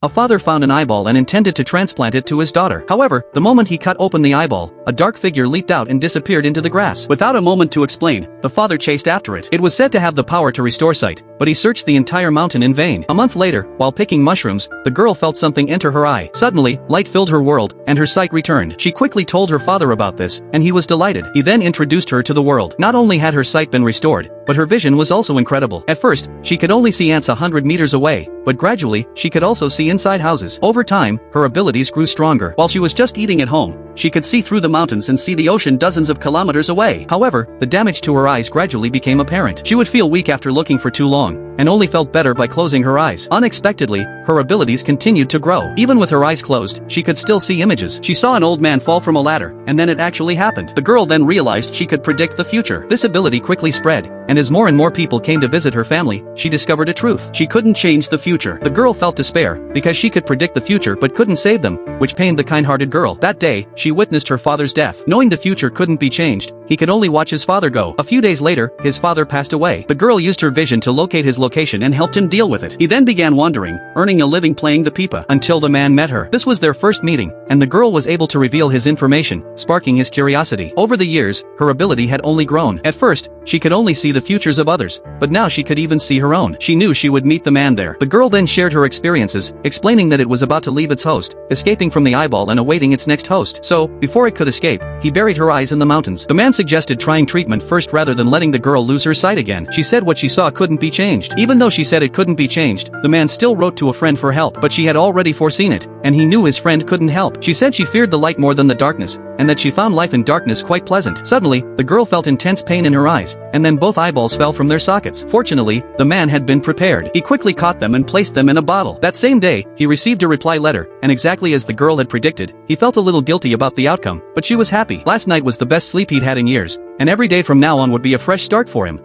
A father found an eyeball and intended to transplant it to his daughter. However, the moment he cut open the eyeball, a dark figure leaped out and disappeared into the grass. Without a moment to explain, the father chased after it. It was said to have the power to restore sight, but he searched the entire mountain in vain. A month later, while picking mushrooms, the girl felt something enter her eye. Suddenly, light filled her world, and her sight returned. She quickly told her father about this, and he was delighted. He then introduced her to the world. Not only had her sight been restored, but her vision was also incredible. At first, she could only see ants 100 meters away, but gradually, she could also see inside houses. Over time, her abilities grew stronger. While she was just eating at home, she could see through the mountains and see the ocean dozens of kilometers away. However, the damage to her eyes gradually became apparent. She would feel weak after looking for too long, and only felt better by closing her eyes. Unexpectedly, her abilities continued to grow. Even with her eyes closed, she could still see images. She saw an old man fall from a ladder, and then it actually happened. The girl then realized she could predict the future. This ability quickly spread, and as more and more people came to visit her family, she discovered a truth. She couldn't change the future. The girl felt despair, because she could predict the future but couldn't save them, which pained the kind-hearted girl. That day, she witnessed her father's death. Knowing the future couldn't be changed, he could only watch his father go. A few days later, his father passed away. The girl used her vision to locate his location and helped him deal with it. He then began wandering, earning a living playing the pipa, until the man met her. This was their first meeting, and the girl was able to reveal his information, sparking his curiosity. Over the years, her ability had only grown. At first, she could only see the futures of others, but now she could even see her own. She knew she would meet the man there. The girl then shared her experiences, explaining that it was about to leave its host, escaping from the eyeball and awaiting its next host. So, before it could escape, he buried her eyes in the mountains. The man suggested trying treatment first rather than letting the girl lose her sight again. She said what she saw couldn't be changed. Even though she said it couldn't be changed, the man still wrote to a friend for help, but she had already foreseen it, and he knew his friend couldn't help. She said she feared the light more than the darkness, and that she found life in darkness quite pleasant. Suddenly, the girl felt intense pain in her eyes, and then both eyeballs fell from their sockets. Fortunately, the man had been prepared. He quickly caught them and placed them in a bottle. That same day, he received a reply letter, and exactly as the girl had predicted, he felt a little guilty about the outcome, but she was happy. Last night was the best sleep he'd had in years, and every day from now on would be a fresh start for him.